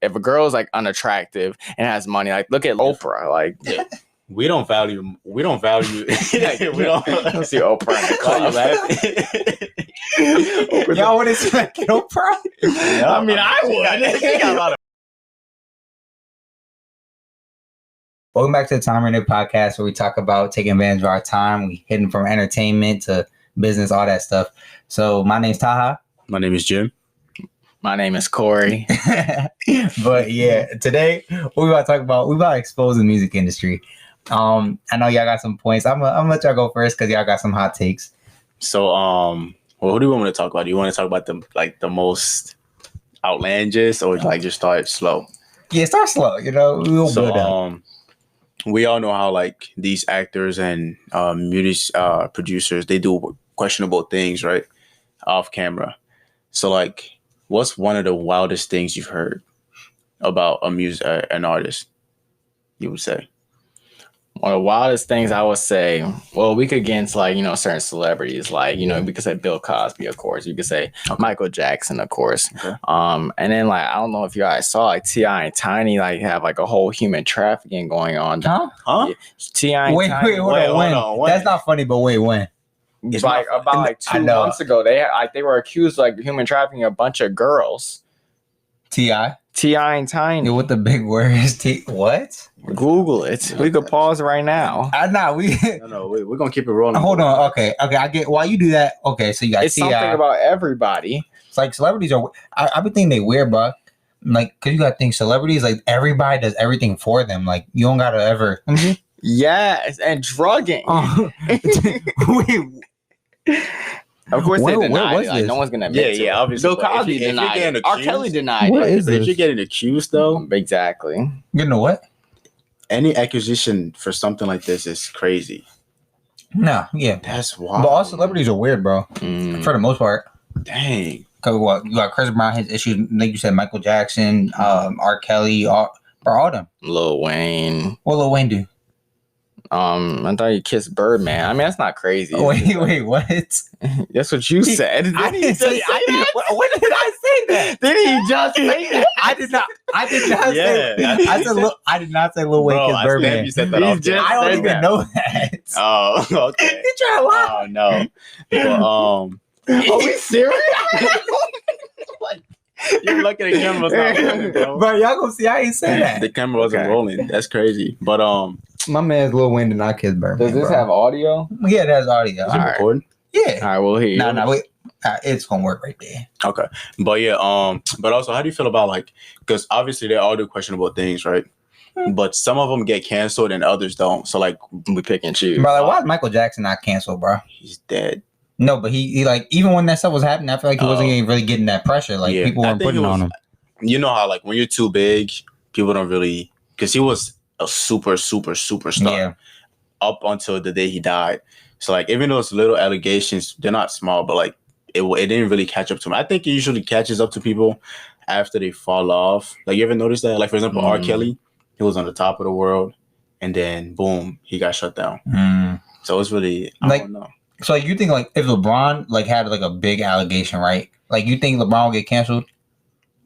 if a girl is like unattractive and has money, like look at Oprah, like. Yeah. We don't value. We don't see Oprah in the club. Y'all want to smack Oprah? Yeah, I mean, I would. She got a lot of. Welcome back to the Time Runner Podcast, where we talk about taking advantage of our time. We hitting from entertainment to business, all that stuff. So my name's Taha. My name is Jim. My name is Corey. But yeah, today what we about to talk about, we about to expose the music industry. I know y'all got some points. I'm gonna let y'all go first because y'all got some hot takes. So, well, who do you want me to talk about? Do you want to talk about the most outlandish, or just start slow? Yeah, start slow. We'll build up. We all know how these actors and music producers, they do questionable things, right, off camera. So what's one of the wildest things you've heard about an artist? You would say. One of the wildest things I would say, well, we could get into certain celebrities, we could say Bill Cosby, of course. You could say Michael Jackson, of course. Okay. And then I don't know if you guys saw T.I. and Tiny have a whole human trafficking going on. Huh? Yeah. T.I. and Tiny. Hold on. When? That's not funny, but wait, when? It's about 2 months ago, they were accused of human trafficking a bunch of girls. T.I. and Tiny. With the big words. What? Google it. We could pause right now. No, we're gonna keep it rolling. Hold on. Okay. I get why you do that. Okay, so you got it's something about everybody. It's celebrities are. I would think they weird, bro. Cause you got to think celebrities everybody does everything for them. You don't gotta ever. Yes, and drugging. Wait. Of course they denied it. No one's gonna admit it. Yeah, obviously. Bill Cosby denied it. R. Kelly denied what it. Is this? If you're getting accused, though, exactly. You know what? Any accusation for something like this is crazy. No, yeah, that's wild. But all celebrities are weird, bro. For the most part. Dang. Cause you got Chris Brown, his issues, like you said, Michael Jackson, R. Kelly, all them. Lil Wayne. What Lil Wayne do? I thought you kissed Birdman. I mean, that's not crazy. Wait, what? That's what you said. I didn't say that. When did I say that? Did he just say that? I did not say that. I did not say Lil Wayne kissed Birdman. You said that I don't even know that. Oh, okay. You trying to lie? Oh, no. Well, are we serious? You're looking at the camera. Bro, y'all gonna see I ain't say that. The camera wasn't rolling. That's crazy. But my man's Lil Wayne did not kiss Birdman. Does this have audio? Yeah, it has audio. Is it recording? Yeah. All right, we'll hear you. No, wait. It's gonna work right there. Okay. But yeah, but also, how do you feel about because obviously they all do questionable things, right? But some of them get canceled and others don't. So we pick and choose. Bro, why is Michael Jackson not canceled, bro? He's dead. No, but he even when that stuff was happening, I feel like he wasn't even really getting that pressure. People weren't putting on him. You know how when you're too big, people don't really, because he was a super superstar up until the day he died. So even those little allegations, they're not small, but it didn't really catch up to him. I think it usually catches up to people after they fall off. You ever notice that? For example, R. Kelly, he was on the top of the world, and then boom, he got shut down. So it's really I don't know. So you think if LeBron had a big allegation, right? You think LeBron will get canceled?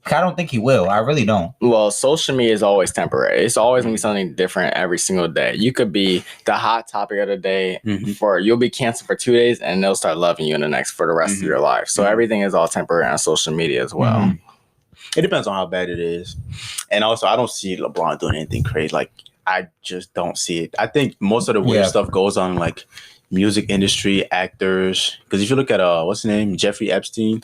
I don't think he will. I really don't. Well, social media is always temporary. It's always gonna be something different every single day. You could be the hot topic of the day you'll be canceled for 2 days, and they'll start loving you for the rest of your life. So everything is all temporary on social media as well. It depends on how bad it is, and also I don't see LeBron doing anything crazy. I just don't see it. I think most of the weird stuff goes on music industry, actors. Because if you look at what's his name, Jeffrey Epstein.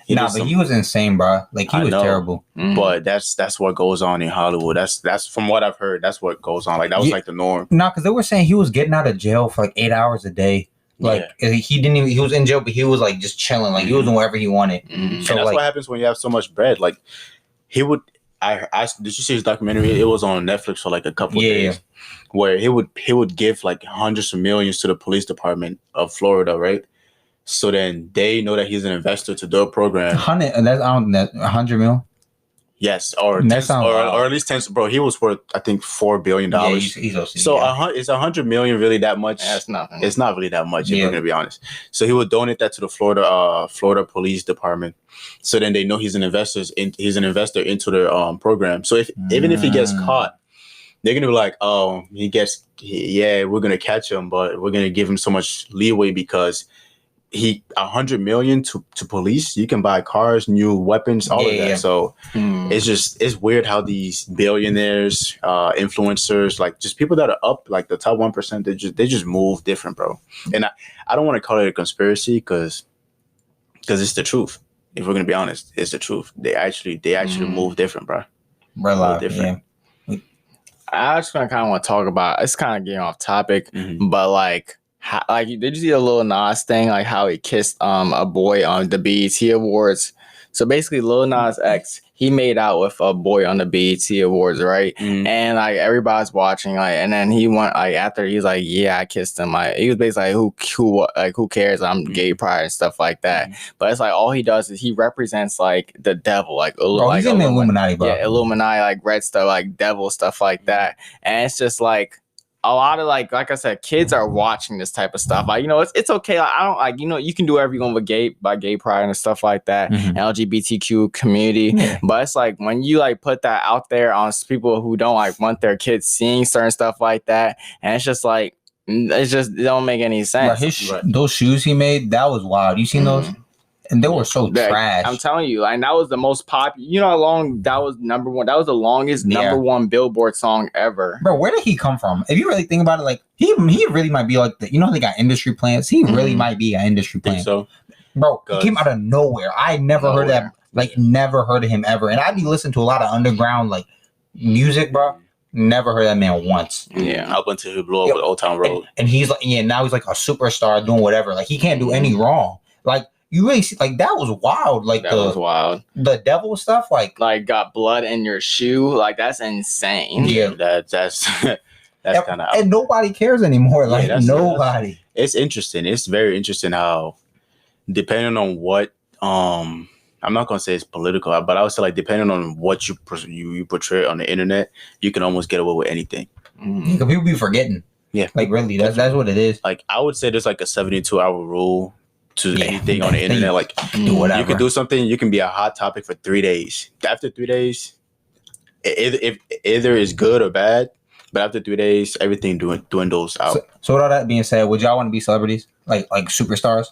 He was insane, bro. He was terrible. But that's what goes on in Hollywood. That's from what I've heard. That's what goes on. That was the norm. No, because they were saying he was getting out of jail for 8 hours a day. He didn't even. He was in jail, but he was just chilling. He was doing whatever he wanted. So and that's what happens when you have so much bread. He would. I did you see his documentary? It was on Netflix for a couple of days, where he would give hundreds of millions to the police department of Florida, right? So then they know that he's an investor to do a program. 100 mil. Yes, or at least 10. Bro, he was worth I think $4 billion. Yeah, he's OC, so is 100 million really that much? That's nothing. It's not really that much if we're gonna be honest. So he would donate that to the Florida Police Department. So then they know he's an investor into their program. So even if he gets caught, they're gonna be like, oh, we're gonna catch him, but we're gonna give him so much leeway because 100 million to police, you can buy cars, new weapons, all of that. Yeah. So it's weird how these billionaires, influencers, like just people that are up, like the top 1%, they just move different, bro. And I don't want to call it a conspiracy because it's the truth. If we're gonna be honest, it's the truth. They actually move different, bro. Move different. Yeah. I just kind of want to talk about. It's kind of getting off topic, but like. Did you see the Lil Nas thing? Like how he kissed a boy on the BET Awards. So basically, Lil Nas X, he made out with a boy on the BET Awards, right? And like everybody's watching, like, and then he went like after he's like, yeah, I kissed him. Like he was basically like, who cares? I'm gay pride and stuff like that. But it's like all he does is he represents like the devil, like he's in the Illuminati, bro. Yeah, Illuminati, like red stuff, like devil stuff like that. And it's just like. A lot of like I said, kids are watching this type of stuff. Like, it's okay. Like, I don't like, you can do whatever you want with gay pride and stuff like that, LGBTQ community. Yeah. But it's like when you like put that out there on people who don't like want their kids seeing certain stuff like that, and it's just like it don't make any sense. Those shoes he made, that was wild. You seen those? And they were so trash. I'm telling you, like that was the most popular. You know how long that was number one? That was the longest number one Billboard song ever. Bro, where did he come from? If you really think about it, like he really might be like they got industry plants. He really might be an industry plant. So, bro, he came out of nowhere. I never heard that. Like never heard of him ever. And I'd be listening to a lot of underground like music, bro. Never heard that man once. Yeah, up until he blew up with Old Town Road. And he's like, now he's like a superstar doing whatever. Like he can't do any wrong. Like. You really see, like that was wild. Like that was wild. The devil stuff, like got blood in your shoe. Like that's insane. Yeah, that's kind of. And nobody cares anymore. Like nobody. It's interesting. It's very interesting how, depending on what I'm not gonna say it's political, but I would say like depending on what you portray on the internet, you can almost get away with anything. People be forgetting. Yeah, like really, that's what it is. Like I would say there's like a 72-hour rule. To anything on the internet, like do whatever. You can do something, you can be a hot topic for 3 days. After 3 days, if either is good or bad, but after 3 days, everything dwindles out. So with all that being said, would y'all want to be celebrities, like superstars?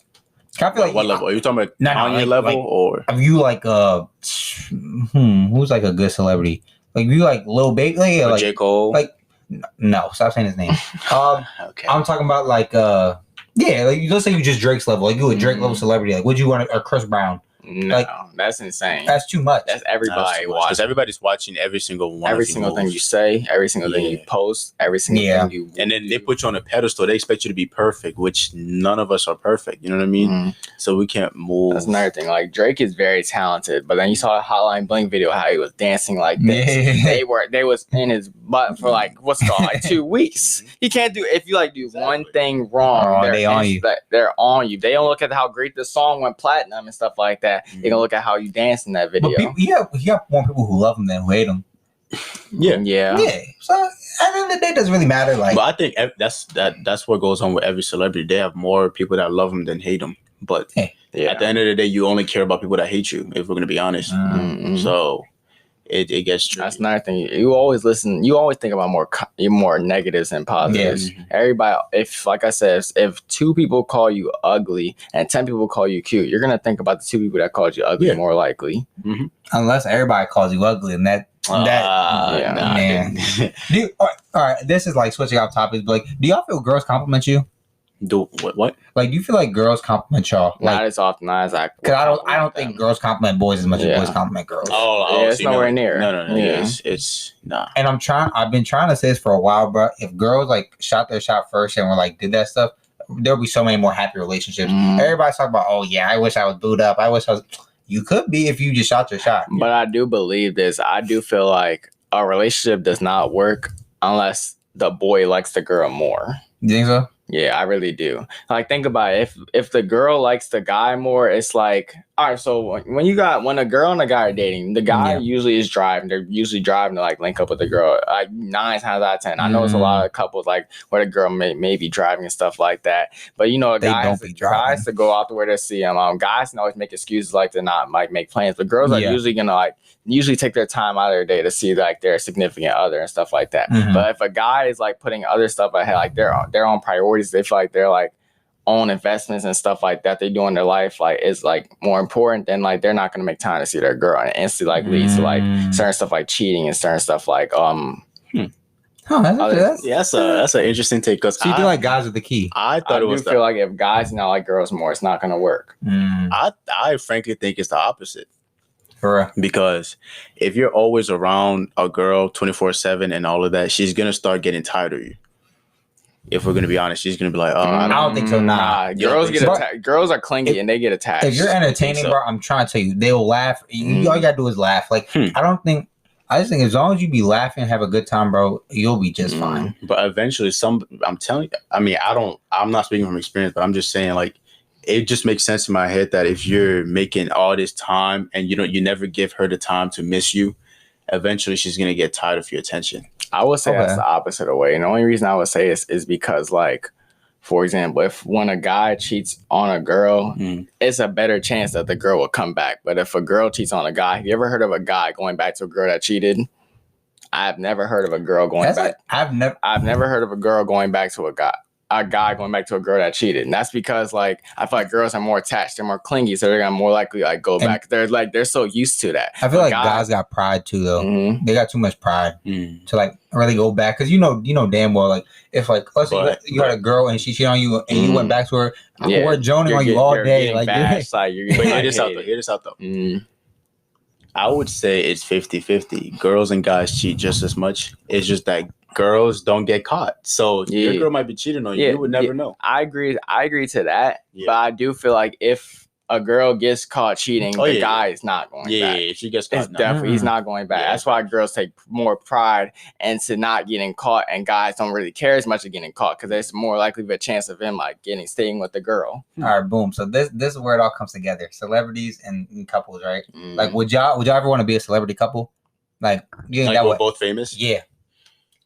I feel like what level? Are you talking about Kanye level or? Are you like who's like a good celebrity? Like you like Lil Baby, like J. Cole? Like no, stop saying his name. Okay. I'm talking about like yeah, like let's say you just Drake's level, like you a Drake level celebrity. Like, would you want or Chris Brown? No, like, that's insane. That's too much. That's everybody watching. Because everybody's watching every single one. Every single thing you say, every single thing you post, every single thing you. And then they put you on a pedestal. They expect you to be perfect, which none of us are perfect. You know what I mean? So we can't move. That's another thing. Like Drake is very talented, but then you saw a Hotline Bling video how he was dancing like this. They was in his butt for like like 2 weeks. He can't do if you like do one thing wrong. They're on you. They're on you. They don't look at how great the song went platinum and stuff like that. They're gonna look at how you dance in that video. But people, you have more people who love him than who hate him. Yeah. So at the end of the day, it doesn't really matter. Like, but I think that's what goes on with every celebrity. They have more people that love them than hate them. But at the end of the day, you only care about people that hate you. If we're gonna be honest, so it gets tricky. That's another thing. You always listen. You always think about more negatives than positives. Everybody, if like I said, if 2 people call you ugly and 10 people call you cute, you're gonna think about the 2 people that called you ugly more likely. Unless everybody calls you ugly, and that man. All right, this is like switching off topics, but like, do y'all feel girls compliment you? Do what? Like, do you feel like girls compliment y'all? Like, not as often as I. Because I don't think girls compliment boys as much as boys compliment girls. It's nowhere near. No. Yeah. It's nah. And I've been trying to say this for a while, bro. If girls like shot their shot first and were like did that stuff, there'll be so many more happy relationships. Everybody's talking about, I wish I was booed up. I wish I was. You could be if you just shot your shot. But I do believe this. I do feel like a relationship does not work unless the boy likes the girl more. You think so? Yeah, I really do. Like, think about it. If the girl likes the guy more, it's like, all right. So when a girl and a guy are dating, the guy usually is driving. They're usually driving to like link up with the girl. Like 9 times out of 10, I know it's a lot of couples like where the girl may be driving and stuff like that. But you know, a guy has to go out the way to see him. Guys can always make excuses like to not like make plans, but girls are usually gonna usually take their time out of their day to see like their significant other and stuff like that. But if a guy is like putting other stuff ahead, like their own priorities, they feel like they're like own investments and stuff like that they do in their life, like is like more important, than like they're not gonna make time to see their girl, and it instantly like leads to like certain stuff like cheating and certain stuff like that's an interesting take. Because so you feel like guys are the key. I feel like if guys now like girls more, it's not gonna work. I frankly think it's the opposite. For real. Because if you're always around a girl 24/7 and all of that, she's gonna start getting tired of you. If we're gonna be honest, she's gonna be like, "Oh, I don't think so." Nah, girls get attacked. Girls are clingy and they get attached. If you're entertaining, bro, I'm trying to tell you, they will laugh. All you gotta do is laugh. Like I just think as long as you be laughing, have a good time, bro, you'll be just fine. But eventually, I'm telling you, I mean, I'm not speaking from experience, but I'm just saying, like, it just makes sense in my head that if you're making all this time and you never give her the time to miss you, eventually she's gonna get tired of your attention. I would say that's the opposite of way. And the only reason I would say is because, like, for example, if when a guy cheats on a girl, it's a better chance that the girl will come back. But if a girl cheats on a guy, have you ever heard of a guy going back to a girl that cheated? I've never heard of a girl going back. I've never heard of a girl going back to a guy going back to a girl that cheated. And that's because like I feel like girls are more attached, they're more clingy, so they're gonna more likely like go back. They're so used to that. I feel like guys got pride too though. They got too much pride to like really go back, because you know damn well, like if like let's say you had a girl and she cheated on you and you went back to her, we're joning on you all day. Like hear this out though. I would say it's 50-50. Girls and guys cheat just as much. It's just that girls don't get caught. So your girl might be cheating on you. You would never know. I agree to that. But I do feel like if a girl gets caught cheating, the guy is not going back. Yeah, if she gets caught, definitely he's not going back. That's why girls take more pride into not getting caught, and guys don't really care as much of getting caught because there's more likely of a chance of him like staying with the girl. All right, boom. So this is where it all comes together: celebrities and couples, right? Like, would y'all ever want to be a celebrity couple? Like, you think that we're both famous? Yeah.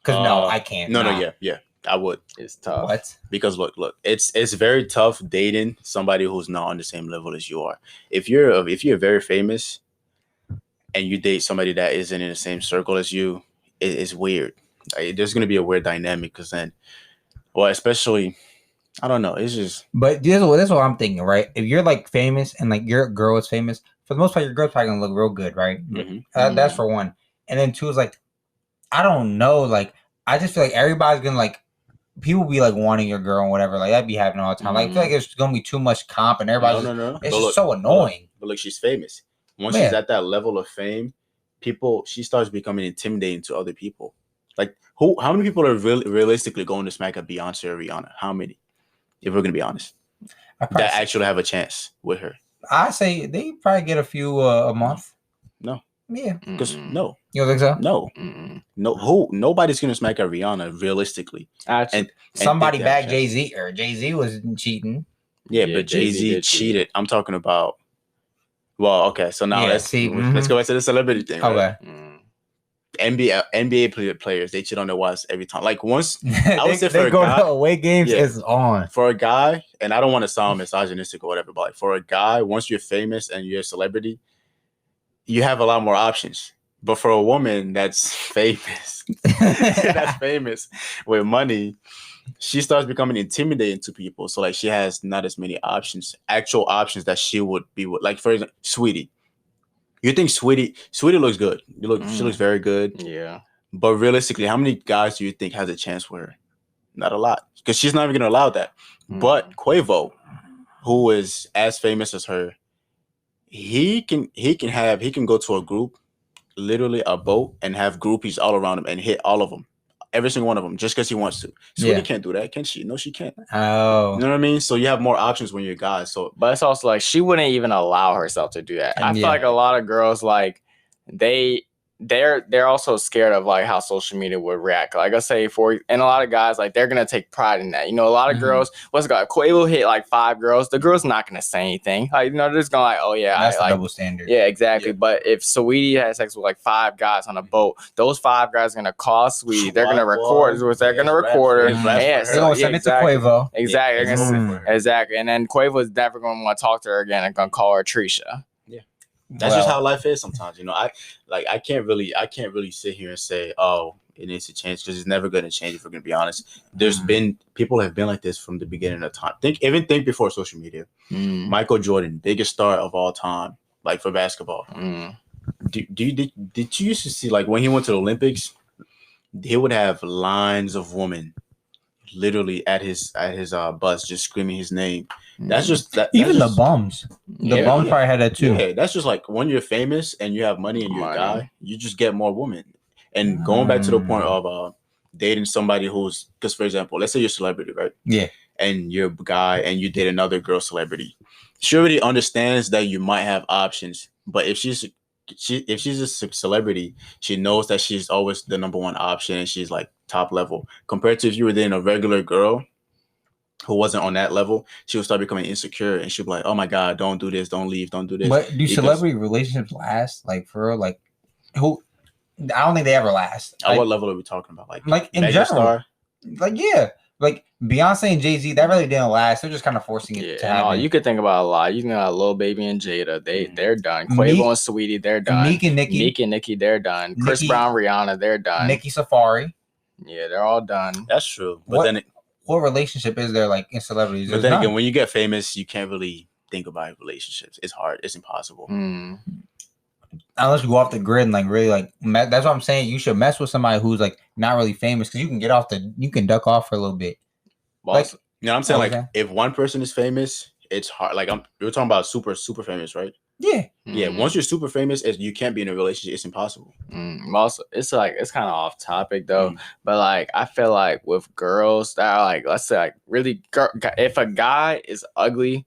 Because no, I can't. No, yeah. I would. It's tough. What? Because look, it's very tough dating somebody who's not on the same level as you are. If you're very famous and you date somebody that isn't in the same circle as you, it's weird. Like, there's gonna be a weird dynamic because then, especially, I don't know. It's just. But that's what I'm thinking, right? If you're like famous and like your girl is famous, for the most part, your girl's probably gonna look real good, right? That's for one. And then two is like, I don't know, like I just feel like everybody's gonna like. People be like wanting your girl and whatever, like that be happening all the time. Like I feel like it's gonna be too much comp and everybody's it's just so annoying. But look, she's famous. Once she's at that level of fame, she starts becoming intimidating to other people. Like how many people are realistically going to smack at Beyonce or Rihanna? How many? If we're gonna be honest, that actually have a chance with her. I say they probably get a few a month. No. Yeah. Because no. You don't think so? No. No. Nobody's gonna smack at Rihanna realistically. And somebody back Jay-Z, or Jay-Z was cheating. Yeah, but Jay-Z cheated. I'm talking about. Well, okay. So now let's go back to the celebrity thing. Okay. Right? NBA players, they cheat on their wives every time. Like once I would say for a guy, to away games is on. For a guy, and I don't want to sound misogynistic or whatever, but like for a guy, once you're famous and you're a celebrity, you have a lot more options. But for a woman that's famous, with money, she starts becoming intimidating to people. So like she has not as many actual options that she would be with. Like for example, Sweetie. You think Sweetie looks good. She looks very good. Yeah. But realistically, how many guys do you think has a chance with her? Not a lot. Because she's not even gonna allow that. But Quavo, who is as famous as her, he can go to a group, literally a boat, and have groupies all around him and hit all of them, every single one of them, just because he wants to. Sweetie can't do that, can she? No, she can't. Oh, you know what I mean? So you have more options when you're guys. So, but it's also like she wouldn't even allow herself to do that. I feel like a lot of girls like they they're also scared of like how social media would react. Like I say, and a lot of guys like they're gonna take pride in that. You know, a lot of girls, what's it called? Quavo hit like 5 girls. The girl's not gonna say anything. Like, you know, they're just gonna like, oh yeah, that's a like, double standard. Yeah, exactly. Yeah. But if Saweetie has sex with like 5 guys on a boat, those 5 guys are gonna call Saweetie. They're gonna record. They're gonna record her. They're gonna send it to Quavo. Exactly. Exactly. And then Quavo's never gonna want to talk to her again and gonna call her Trisha. That's just how life is sometimes, you know. I can't really sit here and say, oh, it needs to change, because it's never going to change, if we're going to be honest. There's been people have been like this from the beginning of time. Think before social media. Michael Jordan, biggest star of all time, like for basketball. Did you used to see, like, when he went to the Olympics, he would have lines of women literally at his bus just screaming his name. That's just that. Even the bums. The bums probably had that too. Yeah, that's just like when you're famous and you have money and you're a guy, you just get more women. And going back to the point of dating somebody who's, because for example, let's say you're a celebrity, right? Yeah. And you're a guy and you date another girl celebrity. She already understands that you might have options, but if she's a celebrity, she knows that she's always the number one option and she's like top level. Compared to if you were dating a regular girl who wasn't on that level, she would start becoming insecure and she'd be like, oh my God, don't do this, don't leave, don't do this. But do celebrity relationships last? Like, for real? Like, who? I don't think they ever last. At what level are we talking about? Like in general. Star? Like, yeah. Like Beyonce and Jay-Z, that really didn't last. They're just kind of forcing it to happen. You could think about a lot. You can have Lil Baby and Jada. They're done. Quavo and Saweetie, they're done. Meek and Nicki, they're done. Chris Brown, Rihanna, they're done. Nicki Safari. Yeah, they're all done. That's true. But what relationship is there like in celebrities? But then again, when you get famous, you can't really think about relationships. It's hard. It's impossible. Unless you go off the grid and like really like, that's what I'm saying. You should mess with somebody who's like not really famous, because you can you can duck off for a little bit. Well, like, you know what I'm saying? Like, if one person is famous, it's hard. Like, we're talking about super famous, right? Yeah. Yeah. Once you're super famous, you can't be in a relationship. It's impossible. Also, it's kind of off topic though, but like I feel like with girls that are like, let's say like really, if a guy is ugly,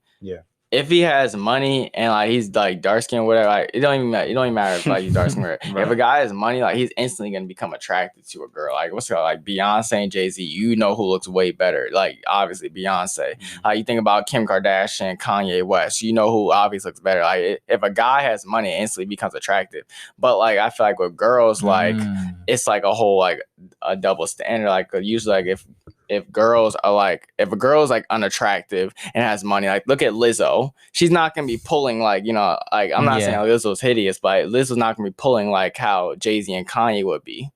if he has money and like he's like dark skinned, whatever, like it don't even matter if like he's dark skinned. Right. If a guy has money, like he's instantly gonna become attracted to a girl. Like what's it called? Like Beyonce and Jay-Z, you know who looks way better. Like obviously Beyonce. You think about Kim Kardashian, Kanye West, you know who obviously looks better. Like if a guy has money, it instantly becomes attractive. But like I feel like with girls, like it's like a whole like a double standard. Like usually like if a girl is like unattractive and has money, like look at Lizzo, she's not gonna be pulling like, you know, like I'm not saying Lizzo's hideous, but Lizzo's not gonna be pulling like how Jay-Z and Kanye would be.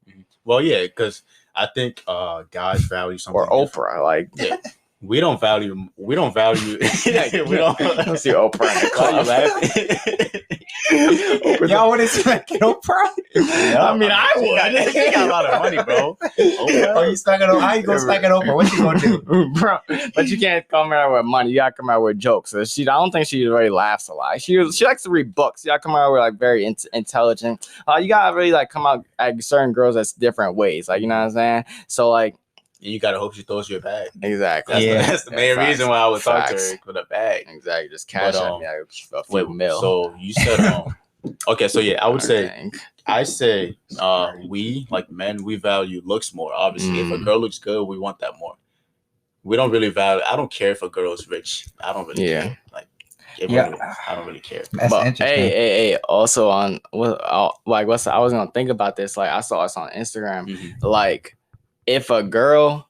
Well, yeah, because I think guys value something. Or Oprah, like we don't value. We don't see Oprah in the club. Y'all wouldn't smack Oprah? I mean, I would. She got a lot of money, bro. Oh, you smacking Oprah? How you gonna smack Oprah? What you gonna do, bro? But you can't come out with money. You gotta come out with jokes. So I don't think she really laughs a lot. She likes to read books. You gotta come out with like very intelligent. You gotta really like come out at certain girls that's different ways. Like, you know what I'm saying? So like. You gotta hope she throws you a bag. Exactly. That's the main reason why I would talk to her with a bag. Exactly. Just cash out me a few mil. So you said okay, so yeah, I say we like men, we value looks more. Obviously, if a girl looks good, we want that more. We don't really value. I don't care if a girl is rich. I don't really care. Like, I don't really care. That's interesting. Hey. Also on I was gonna think about this. Like I saw this on Instagram. Like. If a girl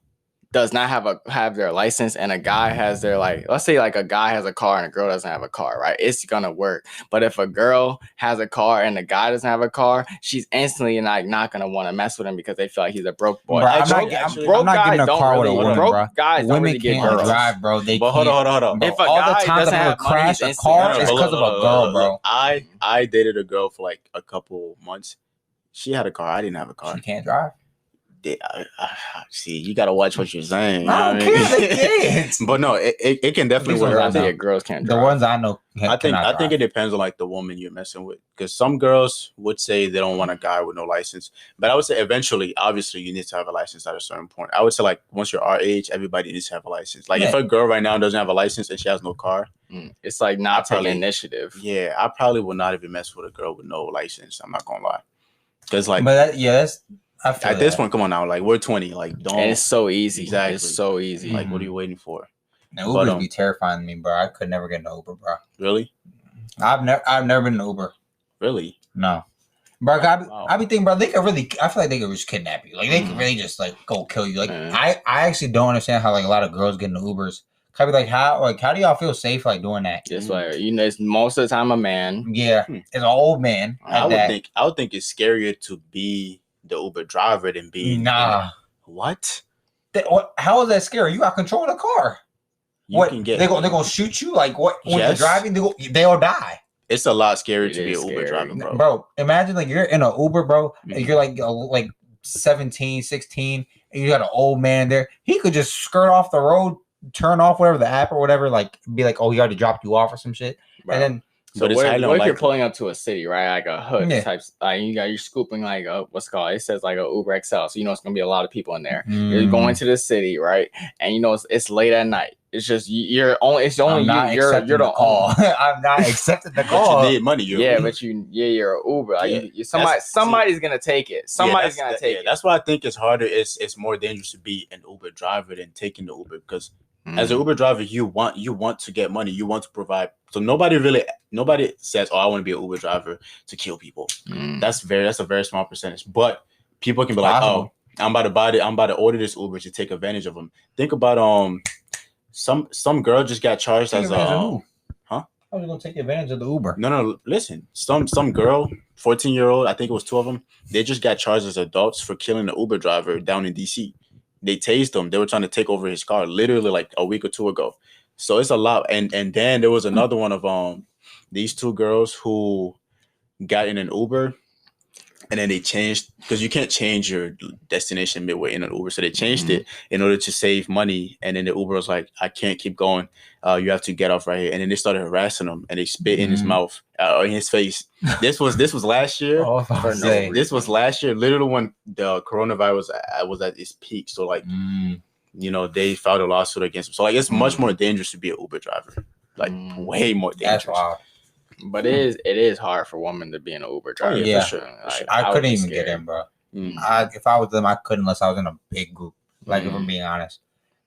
does not have their license and a guy has their, like, let's say like a guy has a car and a girl doesn't have a car, right? It's gonna work. But if a girl has a car and the guy doesn't have a car, she's instantly like not gonna want to mess with him because they feel like he's a broke boy. Bro, I'm not getting a car with a woman, bro. Guys don't really get girls. Drive, bro. They but hold on. If a guy doesn't have crash a car, it's because of a girl, bro. I dated a girl for like a couple months. She had a car. I didn't have a car. She can't drive. See, you gotta watch what you're saying. I don't care. They can't. But no, it can definitely work. I think girls can't drive. The ones I know, I think it depends on like the woman you're messing with. Because some girls would say they don't want a guy with no license, but I would say eventually, obviously, you need to have a license at a certain point. I would say like once you're our age, everybody needs to have a license. Like if a girl right now doesn't have a license and she has no car, it's like not taking initiative. Yeah, I probably would not even mess with a girl with no license. I'm not gonna lie. Because like, but that's I feel at this point, come on now, like we're 20, like don't. And it's so easy. Exactly. It's so easy. Like, what are you waiting for? Now, Ubers be terrifying to me, bro. I could never get an Uber, bro. Really? I've never been an Uber. Really? No. Bro, I be thinking, bro, they could really, I feel like they could just kidnap you. Like, they could really just, like, go kill you. Like, I actually don't understand how, like, a lot of girls get into Ubers. I'd be like, how do y'all feel safe, like, doing that? Just like, you know, it's most of the time a man. Yeah. It's an old man. I would think it's scarier to be the Uber driver than be. Nah. What? How is that scary? You got control of the car. They're gonna shoot you? Like, what? When you're driving, they'll die. It's a lot scarier to be an Uber driver, bro. Bro, imagine like you're in an Uber, bro, and you're like 17, 16, and you got an old man there. He could just skirt off the road, turn off whatever the app or whatever, like be like, oh, he already dropped you off or some shit. Bro. And then so what if you're pulling up to a city, right? Like a hood type, like you're scooping like what's it called? It says like a Uber XL, so you know it's gonna be a lot of people in there. You're going to the city, right? And you know it's late at night. It's just you're only you're the call. I'm not accepting the call. But you need money. You're an Uber. Like somebody's gonna take it. Somebody's gonna take it. That's why I think it's harder. It's more dangerous to be an Uber driver than taking the Uber because. As an Uber driver, you want to get money. You want to provide. So nobody says, "Oh, I want to be an Uber driver to kill people." That's a very small percentage. But people can be like, "Oh, I'm about to order this Uber to take advantage of them." Think about some girl just got charged as a How are you gonna take advantage of the Uber? No. Listen, some girl, 14-year-old, I think it was 2 of them. They just got charged as adults for killing the Uber driver down in DC. They tased him. They were trying to take over his car literally like a week or 2 ago. So it's a lot. And then there was another one of these 2 girls who got in an Uber and then they changed because you can't change your destination midway in an Uber. So they changed it in order to save money. And then the Uber was like, I can't keep going. You have to get off right here. And then they started harassing him and they spit in his mouth, in his face. This was last year. This was last year, literally when the coronavirus was at its peak. So like, you know, they filed a lawsuit against him. So like, it's much more dangerous to be an Uber driver. Like way more dangerous. That's wild. But it is hard for women to be an Uber driver. Yeah, for sure. Like, I couldn't even get in, bro. If I was them, I couldn't unless I was in a big group. Like if I'm being honest,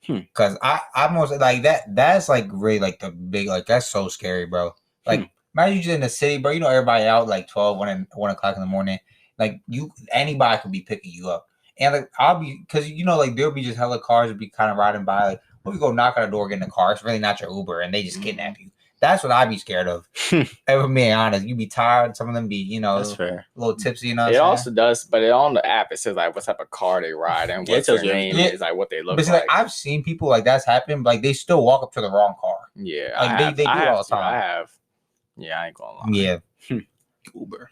because I'm most like that. That's like really like the big like that's so scary, bro. Like imagine you just in the city, bro. You know everybody out like 1 o'clock in the morning. Like anybody could be picking you up, and like I'll be because you know like there'll be just hella cars would be kind of riding by. Like when we go knock on the door, get in the car, it's really not your Uber, and they just kidnap you. That's what I'd be scared of. If I'm being honest, you'd be tired. Some of them be, you know, that's fair. A little tipsy. You know, it also does, but on the app it says like what type of car they ride and what their name is, like what they look like. I've seen people like that's happened, but like they still walk up to the wrong car. Yeah, like they do all the time. I have. Yeah, I ain't gonna lie. Yeah, Uber.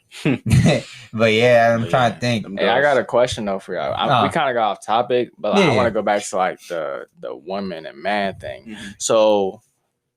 But yeah, I'm trying to think. Hey, I got a question though for y'all. We kind of got off topic, but I want to go back to like the woman and man thing. So.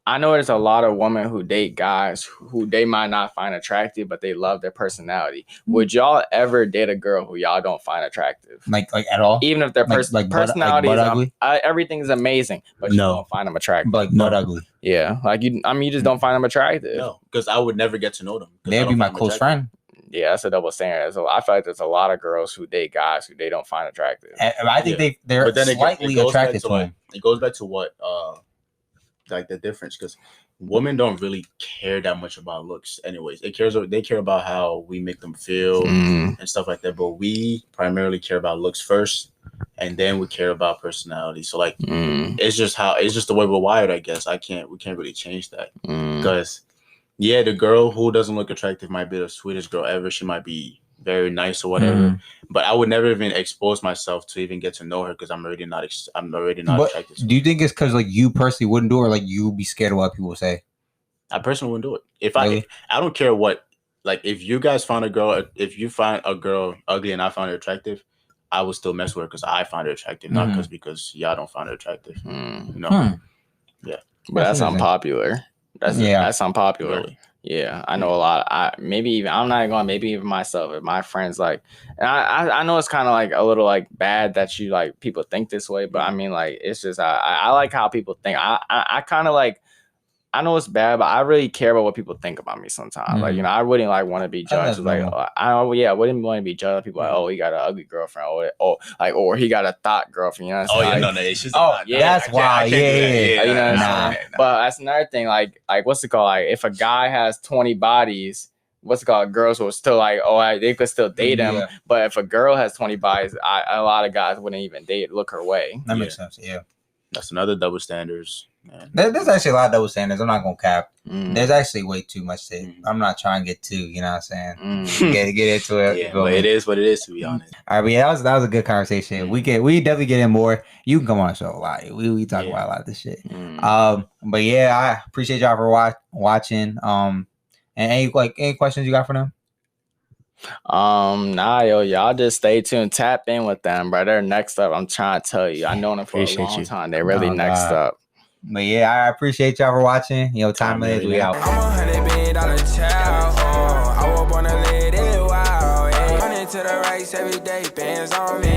I know there's a lot of women who date guys who they might not find attractive, but they love their personality. Would y'all ever date a girl who y'all don't find attractive? Like at all? Even if their personality is everything's amazing, but you don't find them attractive. But not ugly. Yeah, like you just don't find them attractive. No, because I would never get to know them. They'd be my close friend. Yeah, that's a double standard. So I feel like there's a lot of girls who date guys who they don't find attractive. And I think they're slightly attracted to them. It goes back to what like the difference because women don't really care that much about looks anyways. They care about how we make them feel and stuff like that, but we primarily care about looks first and then we care about personality. So like it's just the way we're wired, I guess. We can't really change that because the girl who doesn't look attractive might be the sweetest girl ever. She might be very nice or whatever, but I would never even expose myself to even get to know her because I'm already not attracted to her. Do you think it's because like you personally wouldn't do it, or like you'd be scared of what people say? I personally wouldn't do it. If I don't care what, like if you guys find a girl, if you find a girl ugly and I find her attractive, I would still mess with her because I find her attractive, not because y'all don't find her attractive. Yeah, but that's unpopular. That's unpopular. Really? Yeah, I know a lot. I'm not going. Maybe even myself, if my friends like, and I know it's kind of like a little like bad that you like people think this way, but I mean like it's just I like how people think. I kind of like I know it's bad, but I really care about what people think about me sometimes. Like, I wouldn't like want to be judged. Like, I wouldn't want to be judged. People like, oh, he got an ugly girlfriend, or he got a thought girlfriend. You know what I'm saying? No, it's just that's why. Yeah. You know what I'm saying? But that's another thing. Like what's it called? Like, if a guy has 20 bodies, what's it called? Girls will still like, they could still date him. Yeah. But if a girl has 20 bodies, a lot of guys wouldn't even look her way. That makes sense. Yeah. That's another double standards. Man. There's actually a lot of double standards. I'm not gonna cap. There's actually way too much to. I'm not trying to get too. You know what I'm saying? Get into it. Yeah, but it is what it is, to be honest. All right, but yeah, that was a good conversation. We definitely get in more. You can come on the show a lot. We talk about a lot of this shit. But yeah, I appreciate y'all for watching. And any questions you got for them? Y'all just stay tuned, tap in with them, bro. They're next up. I'm trying to tell you, I know them for a long time. They're really next up. But yeah, I appreciate y'all for watching. Time is we out. I'm $100 billion child. I was born to live it wild. Running to the race every day, bands on me.